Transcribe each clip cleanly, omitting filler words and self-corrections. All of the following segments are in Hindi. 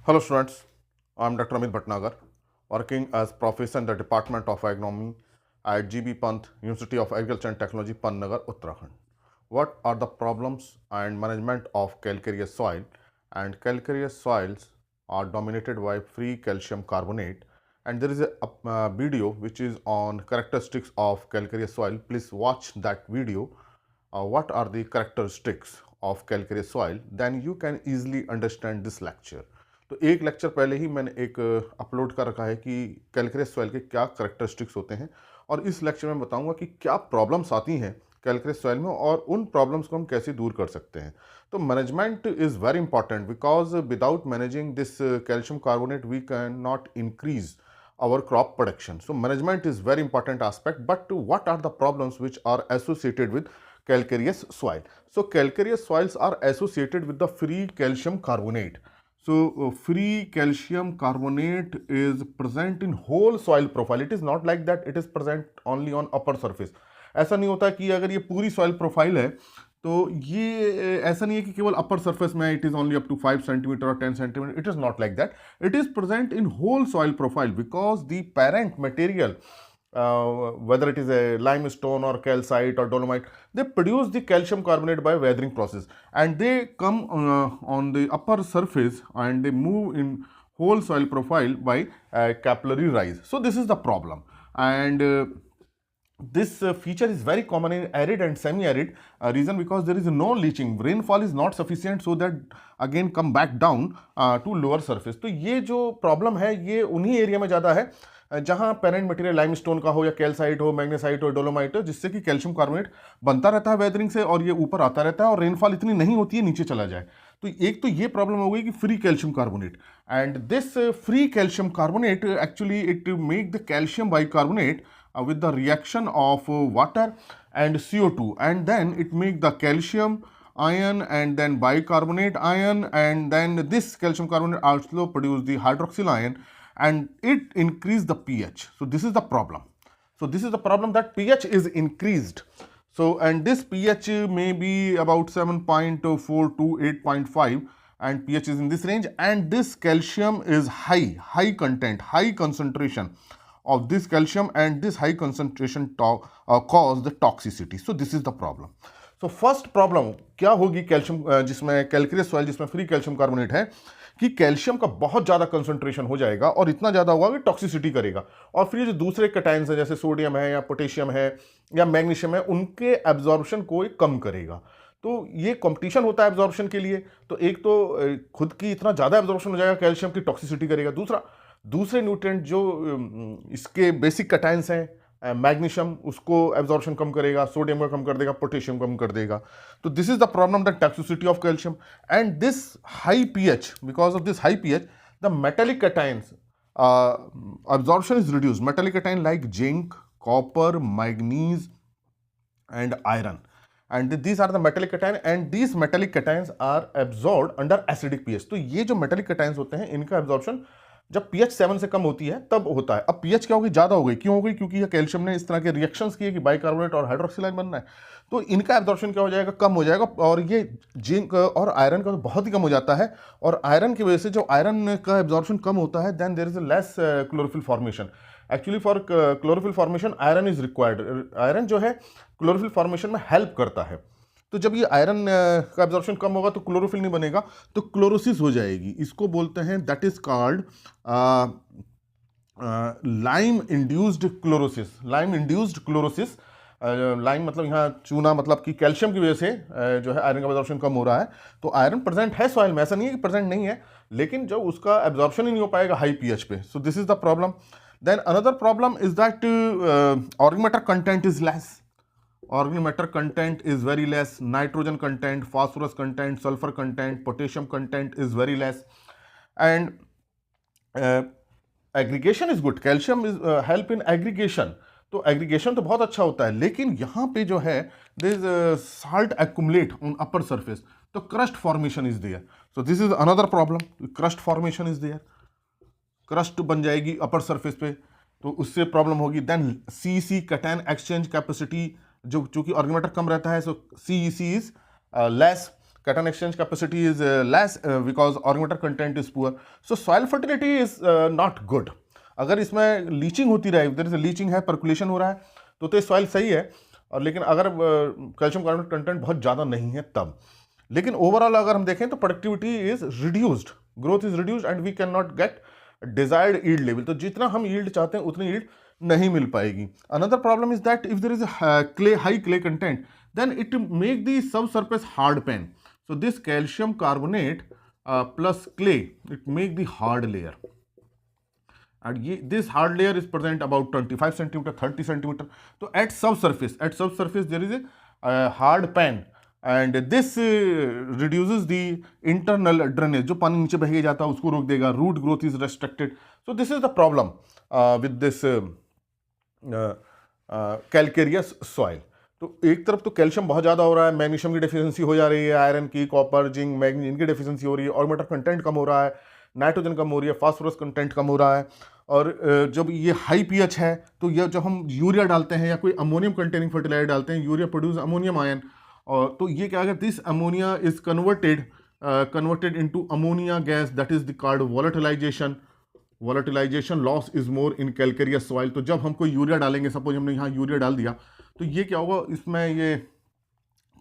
Hello students, I am Dr. Amit Bhatnagar, working as professor in the Department of Agronomy at GB Pant, University of Agriculture and Technology, Pantnagar, Uttarakhand. What are the problems and management of calcareous soil? And calcareous soils are dominated by free calcium carbonate, and there is a video which is on characteristics of calcareous soil. Please watch that video. What are the characteristics of calcareous soil? Then you can easily understand this lecture. तो एक लेक्चर पहले ही मैंने एक अपलोड कर रखा है कि कैलकुलस सॉइल के क्या करेक्टरिस्टिक्स होते हैं, और इस लेक्चर में बताऊंगा कि क्या प्रॉब्लम्स आती हैं कैलकुलस सॉइल में और उन प्रॉब्लम्स को हम कैसे दूर कर सकते हैं। तो management is very important because without managing this calcium carbonate we can not increase our crop production. So management is very important aspect, but what are the problems which are associated with calcareous soil? So calcareous soils are associated with the free calcium carbonate. So free calcium carbonate is present in whole soil profile. It is not like that it is present only on upper surface. ऐसा नहीं होता कि अगर ये पूरी soil profile है तो ये ऐसा नहीं है कि केवल अपर सरफेस में it is only up to 5 centimetre और 10 centimetre. It is not like that. It is present in whole soil profile because the parent material, whether it is a limestone or calcite or dolomite, they produce the calcium carbonate by weathering process, and they come on the upper surface and they move in whole soil profile by capillary rise. So this is the problem, and this feature is very common in arid and semi-arid region because there is no leaching. Rainfall is not sufficient so that again come back down to lower surface. तो ये जो प्रॉब्लम है ये उन्हीं एरिया में ज़्यादा है जहाँ पेरेंट मटेरियल लाइमस्टोन का हो या कैल्साइट हो, मैग्नेसाइट हो, डोलोमाइट हो, जिससे कि कैल्शियम कार्बोनेट बनता रहता है वेदरिंग से और ये ऊपर आता रहता है और रेनफॉल इतनी नहीं होती है नीचे चला जाए. तो एक तो ये प्रॉब्लम हो गई कि free calcium carbonate, and this free calcium carbonate actually it make the calcium bicarbonate with the reaction of water and CO2, and then it make the calcium ion and then bicarbonate ion, and then this calcium carbonate also produce the hydroxyl ion and it increase the pH. So this is the problem. So this is the problem that pH is increased. So and this pH may be about 7.4 to 8.5, and pH is in this range, and this calcium is high content, high concentration of this calcium, and this high concentration cause the toxicity. So this is the problem. So first problem क्या होगी कैल्शियम जिसमें कैल्कुलस सॉइल जिसमें फ्री कैल्शियम कार्बोनेट है कि कैल्शियम का बहुत ज़्यादा कंसंट्रेशन हो जाएगा और इतना ज़्यादा होगा कि टॉक्सिसिटी करेगा, और फिर जो दूसरे कैटायंस हैं जैसे सोडियम है या पोटेशियम है या मैग्नीशियम है उनके एब्जॉर्प्शन को कम करेगा. तो ये कंपटीशन होता है एब्जॉर्प्शन के लिए. तो एक तो खुद की इतना ज़्यादा एब्जॉर्प्शन हो जाएगा कैल्शियम की टॉक्सिसिटी करेगा. दूसरे न्यूट्रिएंट जो इसके बेसिक कैटायंस हैं मैग्नीशियम उसको एब्जॉर्प्शन कम करेगा, सोडियम को कम कर देगा, पोटेशियम कम कर देगा. तो this is the problem the toxicity of calcium and this high pH. Because of this high pH the metallic cations absorption is reduced. Metallic cation like zinc, copper, manganese and iron, and these are the metallic cation, and these metallic cations are absorbed under acidic pH. तो ये जो metallic cations होते हैं इनका absorption जब pH 7 से कम होती है तब होता है. अब pH क्या हो गई, ज़्यादा हो गई. क्यों हो गई? क्योंकि ये कैल्शियम ने इस तरह के रिएक्शंस किए कि बाइकार्बोनेट और हाइड्रोक्सिल आयन बनना है, तो इनका एब्जॉर्प्शन क्या हो जाएगा, कम हो जाएगा. और ये जिंक और आयरन का तो बहुत ही कम हो जाता है, और आयरन की वजह से जो आयरन का एब्जॉर्प्शन कम होता है then there is less chlorophyll formation. Actually for chlorophyll formation iron is required. Iron जो है क्लोरोफिल फॉर्मेशन में हेल्प करता है. तो जब ये आयरन का एब्जॉर्प्शन कम होगा तो क्लोरोफिल नहीं बनेगा, तो क्लोरोसिस हो जाएगी. इसको बोलते हैं that is called lime induced chlorosis. Lime induced chlorosis. Lime मतलब यहाँ चूना, मतलब कि कैल्शियम की वजह से जो है आयरन का एब्जॉर्प्शन कम हो रहा है. तो आयरन प्रेजेंट है सॉइल में, ऐसा नहीं है कि प्रेजेंट नहीं है, लेकिन जब उसका एब्जॉर्प्शन ही नहीं हो पाएगा हाई पीएच पे. So this is the problem. Then another problem is that organic matter content is less. Organic matter content is very less. Nitrogen content, phosphorus content, sulfur content, potassium content is very less, and aggregation is good. Calcium is help in aggregation. तो aggregation तो बहुत अच्छा होता है, लेकिन यहाँ पे जो है there is salt accumulate on upper surface, तो crust formation is there. So this is another problem. Crust formation is there. Crust बन जाएगी upper surface पे, तो उससे प्रॉब्लम होगी. Then CEC cation exchange capacity, जो चूंकि ऑर्गेनिक मैटर कम रहता है, सो CEC is less. cation exchange capacity is less because organic matter content is poor. So soil fertility is not good. अगर इसमें लीचिंग होती रहे, इधर से लीचिंग है, परकुलेशन हो रहा है, तो सॉइल सही है, और लेकिन अगर कैल्शियम कार्बोनेट कंटेंट बहुत ज़्यादा नहीं है तब। लेकिन ओवरऑल अगर हम देखें तो productivity is reduced, growth is reduced and we can not get desired yield level. तो जितना हम यील्ड चाहते हैं उतनी यील्ड नहीं मिल पाएगी। Another problem is that if there is clay, high clay content, then it make the sub surface hard pan. So this calcium carbonate plus clay, it make the hard layer, and this hard layer is present about 25 centimeter, 30 centimeter. So at subsurface there is a hard pan, and this reduces the internal drainage, जो पानी नीचे बह के जाता है उसको रोक देगा, root growth is restricted. So this is the problem with this calcareous soil. तो एक तरफ तो कैल्शियम बहुत ज़्यादा हो रहा है, मैग्नीशियम की डेफिशिएंसी हो जा रही है, आयरन की, कॉपर, जिंक, मैग्नीज, इनकी डेफिशिएंसी हो रही है, ऑर्गेनिक मैटर कंटेंट कम हो रहा है, नाइट्रोजन कम हो रही है, फास्फोरस कंटेंट कम हो रहा है। और जब ये हाई पीएच है तो यह जब हम यूरिया डालते हैं या कोई अमोनियम कंटेनिंग फर्टिलाइजर डालते हैं, यूरिया प्रोड्यूस अमोनियम आयन, और तो ये क्या, अगर this ammonia is converted into ammonia gas, that is the called volatilisation. Volatilisation loss is more in calcareous soil. तो जब हम कोई यूरिया डालेंगे, सपोज हमने यहाँ यूरिया डाल दिया, तो ये क्या होगा, इसमें ये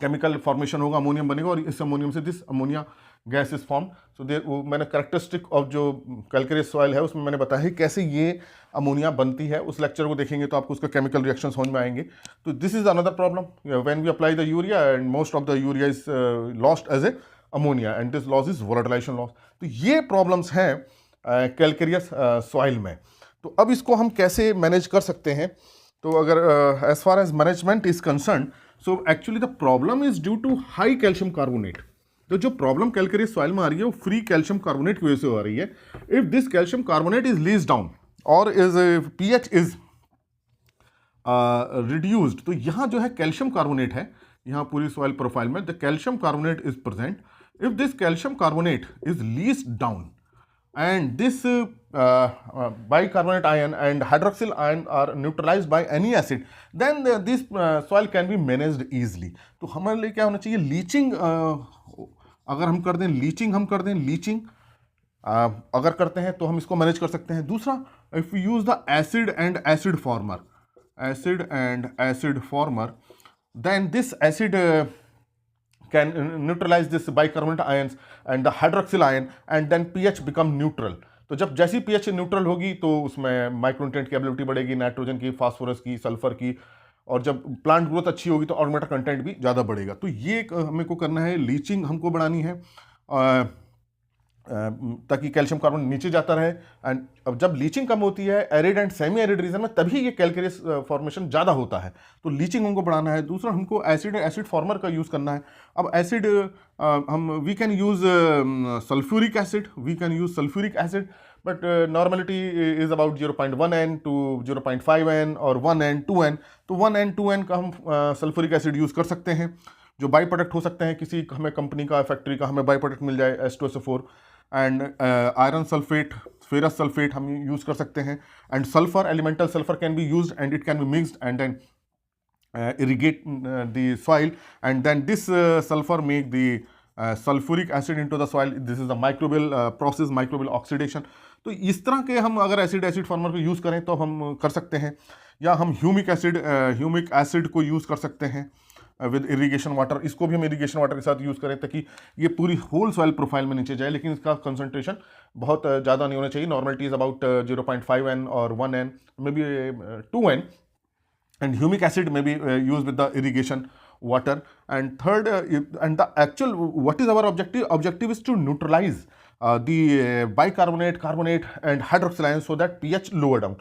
केमिकल फॉर्मेशन होगा, अमोनियम बनेगा, और इस अमोनियम से this ammonia gas is form. So वो मैंने करेक्टरिस्टिक ऑफ जो कैल्केरियस सॉइल है उसमें मैंने बताया है कैसे ये अमोनिया बनती है। उस लेक्चर को देखेंगे तो आपको उसका केमिकल रिएक्शन समझ में आएंगे। तो this is another problem when we apply the urea and most of the urea is lost as a ammonia and this loss is volatilization loss. तो ये प्रॉब्लम्स हैं कैल्केरियस सॉइल में। तो अब इसको हम कैसे मैनेज कर सकते हैं? तो अगर as far as management is concern, so actually the problem is due to high calcium carbonate. तो जो प्रॉब्लम कैल्केरियस सॉइल में आ रही है वो फ्री कैल्शियम कार्बोनेट की वजह से आ रही है। If this calcium carbonate is lease down और इज पीएच इज रिड्यूस्ड, तो यहाँ जो है कैल्शियम कार्बोनेट है, यहाँ पूरी सॉइल प्रोफाइल में the calcium carbonate is present. If this calcium carbonate is lease down and this bicarbonate ion and hydroxyl ion are neutralized by any acid, then this soil can be managed easily. तो हमारे लिए क्या होना चाहिए, लीचिंग अगर हम कर दें, लीचिंग अगर करते हैं तो हम इसको मैनेज कर सकते हैं। दूसरा, if you use the acid and acid farmer, then this acid can neutralize this bicarbonate ions and the hydroxyl ion and then pH become neutral. तो जब जैसी pH न्यूट्रल होगी तो उसमें माइक्रोन्यूट्रिएंट की एबिलिटी बढ़ेगी, नाइट्रोजन की, फास्फोरस की, सल्फर की, और जब प्लांट ग्रोथ अच्छी होगी तो ऑर्गेनिक मैटर कंटेंट भी ज़्यादा बढ़ेगा। तो ये हमें को करना है, लीचिंग हमको बढ़ानी है ताकि कैल्शियम कार्बन नीचे जाता रहे। एंड अब जब लीचिंग कम होती है arid and semi arid region में, तभी ये कैल्केरियस फॉर्मेशन ज़्यादा होता है। तो लीचिंग हमको बढ़ाना है। दूसरा, हमको एसिड फॉर्मर का यूज़ करना है। अब एसिड हम we can use sulphuric acid, but normality is about 0.1 n to 0.5 n और 1 n 2 n। तो 1 n 2 n का हम सल्फ्यूरिक एसिड यूज़ कर सकते हैं, जो बाई प्रोडक्ट हो सकते हैं, किसी हमें कंपनी का, फैक्ट्री का हमें बाई प्रोडक्ट मिल जाए H2SO4। And iron sulphate, ferrous sulphate हम यूज़ कर सकते हैं। And sulphur, elemental sulphur can be used and it can be mixed and then irrigate the soil, and then this sulfur make the sulfuric acid into the soil. This is the microbial process, microbial oxidation. तो इस तरह के हम अगर एसिड फॉर्मर को यूज़ करें तो हम कर सकते हैं। या हम ह्यूमिक एसिड को यूज़ कर सकते हैं विद इरीगेशन वाटर। इसको भी हम इरीगेशन वाटर के साथ यूज़ करें ताकि ये पूरी होल सॉइल प्रोफाइल में नीचे जाए, लेकिन इसका कंसंट्रेशन बहुत ज़्यादा नहीं होना चाहिए। नॉर्मलिटी इज अबाउट 0.5 n और 1 n, may be 2 n, and humic acid may be used with the irrigation water. And third, and the actual what is our objective is to neutralize the bicarbonate, carbonate and hydroxyl ions so that pH lower down.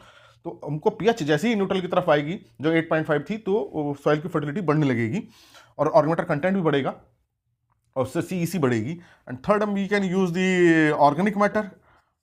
तो हमको pH जैसे ही न्यूट्रल की तरफ आएगी, जो 8.5 थी, तो सॉइल की फर्टिलिटी बढ़ने लगेगी और ऑर्गेनिक मैटर कंटेंट भी बढ़ेगा और उससे CEC बढ़ेगी। एंड थर्ड, हम we can use the organic matter,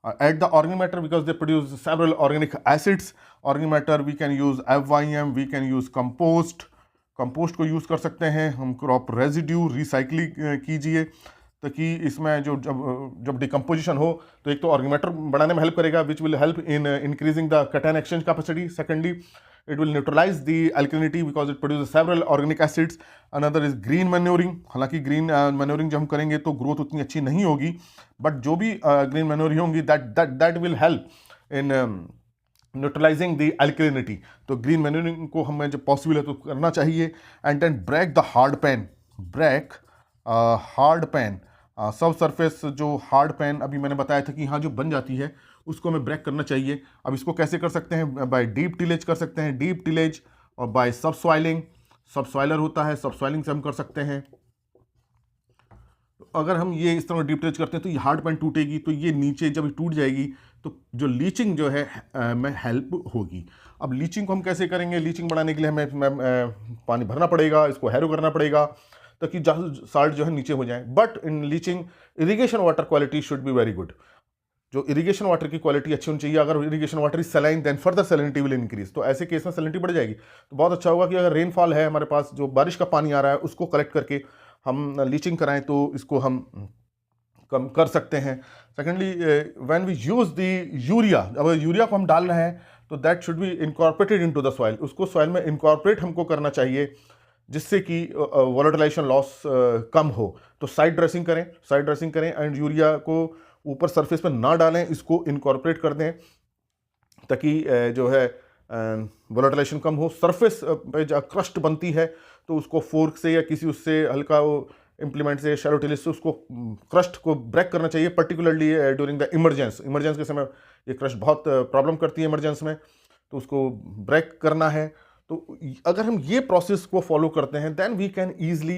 add the organic matter because they produce several organic acids. Organic matter we can use FYM, we can use compost को यूज़ कर सकते हैं हम। क्रॉप रेजिड्यू रिसाइकलिंग कीजिए ताकि इसमें जो जब डिकम्पोजिशन हो तो एक तो ऑर्गेनिक मैटर बढ़ाने में हेल्प करेगा, which will help in increasing the cation exchange capacity. Secondly, It will neutralize the alkalinity because it produces several organic acids. Another is green manuring. हालांकि green manuring जब हम करेंगे तो growth उतनी अच्छी नहीं होगी, but जो भी green manuring होंगी that will help in neutralizing the alkalinity. तो ग्रीन मैन्यूरिंग को हमें जब पॉसिबल है तो करना चाहिए. And then break the hard pan. Break hard pan, sub surface जो हार्ड पैन अभी मैंने बताया था कि यहाँ जो बन जाती है उसको हमें ब्रेक करना चाहिए. अब इसको कैसे कर सकते हैं? बाय डीप टिलेज कर सकते हैं, डीप टिलेज, और बाय सब सॉइलिंग. सब सॉइलर होता है, सब सॉइलिंग से हम कर सकते हैं. अगर हम ये इस तरह डीप टिलेज करते हैं तो ये हार्ड पैन टूटेगी, तो ये नीचे जब टूट जाएगी तो जो लीचिंग जो है में हेल्प होगी. अब लीचिंग को हम कैसे करेंगे? लीचिंग बढ़ाने के लिए हमें पानी भरना पड़ेगा, इसको हैरो करना पड़ेगा ताकि साल्ट जो है नीचे हो जाए. But in leaching irrigation water quality should be very good. जो इरिगेशन वाटर की क्वालिटी अच्छी होनी चाहिए. अगर irrigation water is saline then further salinity will increase. तो ऐसे केस में सैलिनिटी बढ़ जाएगी. तो बहुत अच्छा होगा कि अगर रेनफॉल है हमारे पास, जो बारिश का पानी आ रहा है उसको कलेक्ट करके हम लीचिंग कराएं तो इसको हम कम कर सकते हैं. Secondly, when we use the urea, अब यूरिया को हम डाल रहे हैं तो that should be incorporated into the soil. उसको सॉइल में इनकॉर्पोरेट हमको करना चाहिए जिससे कि वोलेटिलाइजेशन लॉस कम हो. तो साइड ड्रेसिंग करें, साइड ड्रेसिंग करें एंड यूरिया को ऊपर सरफेस पर ना डालें, इसको इनकॉर्पोरेट कर दें ताकि जो है वोलेटिलाइजेशन कम हो. सरफेस पे जो क्रस्ट बनती है तो उसको फोर्क से या किसी उससे हल्का इम्प्लीमेंट से, शैलो टिलेज से उसको क्रस्ट को ब्रेक करना चाहिए. पर्टिकुलरली ड्यूरिंग द इमरजेंस के समय ये क्रस्ट बहुत प्रॉब्लम करती है इमरजेंस में, तो उसको ब्रेक करना है. तो अगर हम ये प्रोसेस को फॉलो करते हैं then we can easily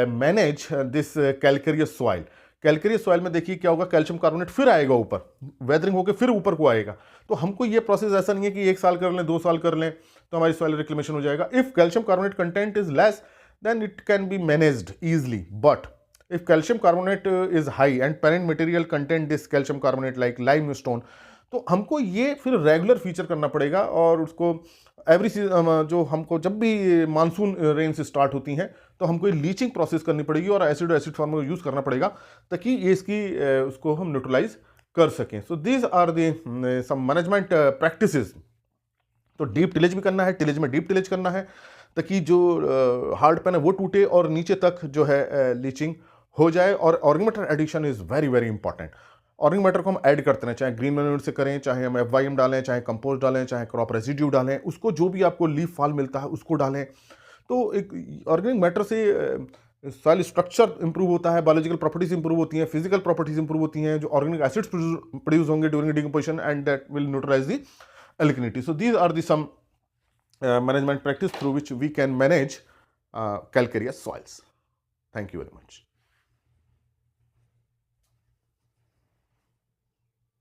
manage this calcareous soil. Calcareous soil में देखिए क्या होगा, कैल्शियम कार्बोनेट फिर आएगा ऊपर, वेदरिंग होकर फिर ऊपर को आएगा. तो हमको ये प्रोसेस ऐसा नहीं है कि 1 साल कर लें, 2 साल कर लें तो हमारी सॉइल रिक्लेमेशन हो जाएगा. If calcium carbonate content is less then it can be managed easily. But if calcium carbonate is high and parent material contain this calcium carbonate like limestone, तो हमको ये फिर रेगुलर फीचर करना पड़ेगा. और उसको एवरी जो हमको जब भी मानसून रेन से स्टार्ट होती हैं तो हमको ये लीचिंग प्रोसेस करनी पड़ेगी और एसिड फॉर्म में यूज़ करना पड़ेगा ताकि ये इसकी उसको हम न्यूट्रलाइज कर सकें. So these are the some management practices. तो डीप टिलेज भी करना है, टिलेज में डीप टिलेज करना है ताकि जो हार्ड पैन है वो टूटे और नीचे तक जो है लीचिंग हो जाए. और organic matter addition is very very important. Organic matter को हम ऐड करते हैं, चाहे ग्रीन मैन्योर से करें, चाहे हम FYM डालें, चाहे कंपोस्ट डालें, चाहे क्रॉप रेसिड्यू डालें, उसको जो भी आपको लीफ फॉल मिलता है उसको डालें. तो एक ऑर्गेनिक मैटर से सॉइल स्ट्रक्चर इंप्रूव होता है, बायोलॉजिकल प्रॉपर्टीज इंप्रूव होती हैं, फिजिकल प्रॉपर्टीज इंप्रूव होती हैं, जो ऑर्गेनिक एसिड्स प्रोड्यूस होंगे during decomposition and that will neutralize the alkalinity. So these are the some management practice through which we can manage calcareous soils. Thank you very much.